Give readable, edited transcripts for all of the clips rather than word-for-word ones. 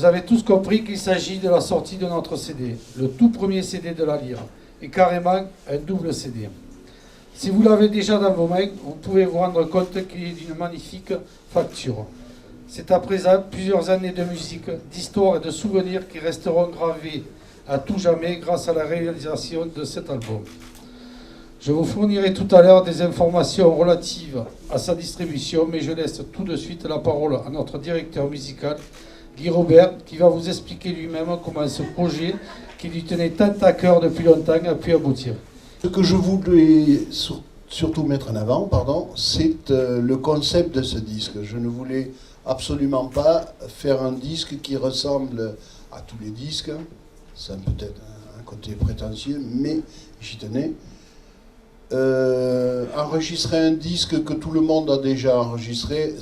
Vous avez tous compris qu'il s'agit de la sortie de notre CD, le tout premier CD de la Lyre, et carrément un double CD. Si vous l'avez déjà dans vos mains, vous pouvez vous rendre compte qu'il est d'une magnifique facture. C'est à présent plusieurs années de musique, d'histoire et de souvenirs qui resteront gravés à tout jamais grâce à la réalisation de cet album. Je vous fournirai tout à l'heure des informations relatives à sa distribution, mais je laisse tout de suite la parole à notre directeur musical, Guy Robert, qui va vous expliquer lui-même comment ce projet, qui lui tenait tant à cœur depuis longtemps, a pu aboutir. Ce que je voulais surtout mettre en avant, c'est le concept de ce disque. Je ne voulais absolument pas faire un disque qui ressemble à tous les disques. C'est peut-être un côté prétentieux, mais j'y tenais. Enregistrer un disque que tout le monde a déjà enregistré,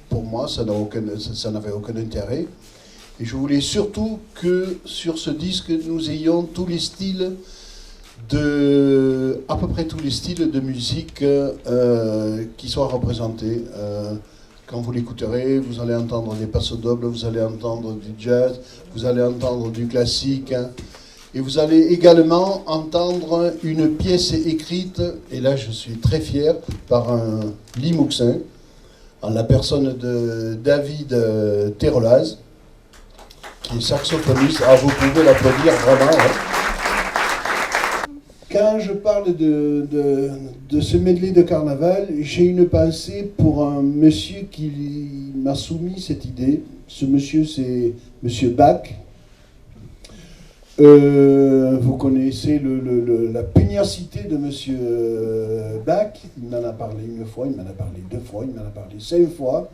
pour moi, ça n'avait aucun intérêt. Et je voulais surtout que sur ce disque, nous ayons tous les styles à peu près tous les styles de musique qui soient représentés. Quand vous l'écouterez, vous allez entendre des passos dobles, vous allez entendre du jazz, vous allez entendre du classique, et vous allez également entendre une pièce écrite, et là je suis très fier, par un Limouxin, en la personne de David Terolaz, qui est saxophoniste. Ah, vous pouvez l'applaudir vraiment. Hein. Quand je parle de ce medley de carnaval, j'ai une pensée pour un monsieur qui m'a soumis cette idée. Ce monsieur, c'est monsieur Bach. Vous connaissez la pugnacité de monsieur Bach. Il m'en a parlé une fois, il m'en a parlé deux fois, il m'en a parlé 5 fois.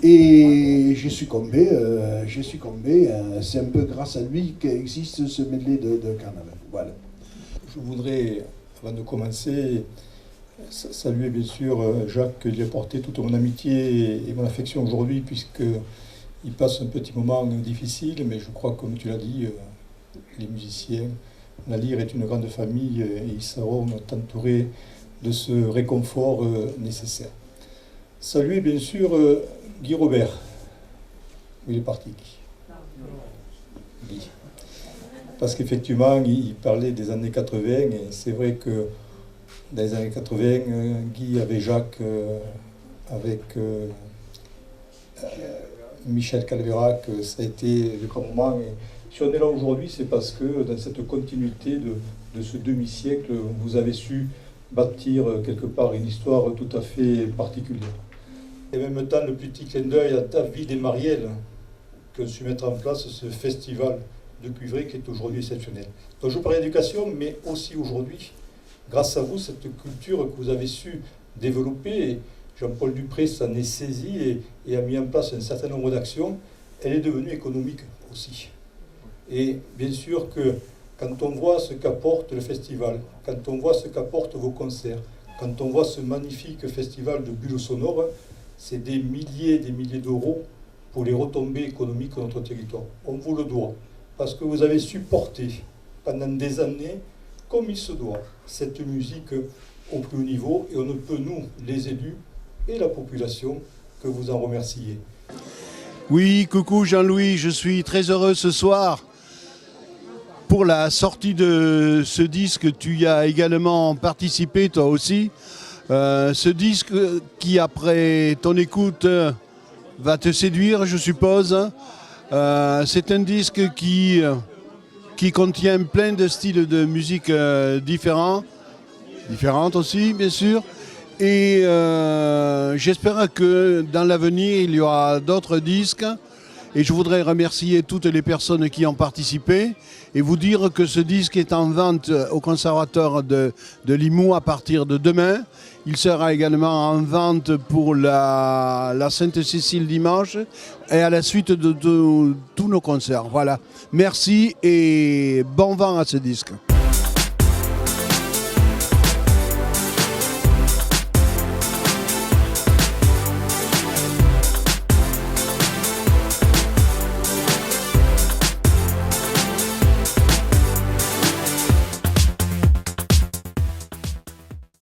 Et j'ai succombé. C'est un peu grâce à lui qu'existe ce medley de carnaval. Voilà. Je voudrais, avant de commencer, saluer bien sûr Jacques, qui lui a porté toute mon amitié et mon affection aujourd'hui, puisqu'il passe un petit moment difficile, mais je crois, comme tu l'as dit, les musiciens, la Lyre est une grande famille et ils sauront t'entourer de ce réconfort nécessaire. Saluer bien sûr Guy Robert. Il est parti. Guy. Parce qu'effectivement, il parlait des années 80, et c'est vrai que dans les années 80, Guy avec Jacques, avec Michel Calverac, ça a été le grand moment. Et si on est là aujourd'hui, c'est parce que dans cette continuité de ce demi-siècle, vous avez su bâtir quelque part une histoire tout à fait particulière. Et en même temps, le petit clin d'œil à David et Marielle, qui ont su mettre en place ce festival de cuivré qui est aujourd'hui exceptionnel. Donc je parle d'éducation, mais aussi aujourd'hui, grâce à vous, cette culture que vous avez su développer, Jean-Paul Dupré s'en est saisi et a mis en place un certain nombre d'actions, elle est devenue économique aussi. Et bien sûr que quand on voit ce qu'apporte le festival, quand on voit ce qu'apportent vos concerts, quand on voit ce magnifique festival de bulles sonores, c'est des milliers d'euros pour les retombées économiques de notre territoire. On vous le doit. Parce que vous avez supporté pendant des années, comme il se doit, cette musique au plus haut niveau, et on ne peut, nous, les élus et la population, que vous en remercier. Oui, coucou Jean-Louis, je suis très heureux ce soir pour la sortie de ce disque. Tu y as également participé, toi aussi. Ce disque qui, après ton écoute, va te séduire, je suppose. C'est un disque qui contient plein de styles de musique différentes aussi, bien sûr. Et j'espère que dans l'avenir, il y aura d'autres disques. Et je voudrais remercier toutes les personnes qui ont participé et vous dire que ce disque est en vente au Conservatoire de Limoux à partir de demain. Il sera également en vente pour la Sainte-Cécile dimanche et à la suite de tous nos concerts. Voilà. Merci et bon vent à ce disque.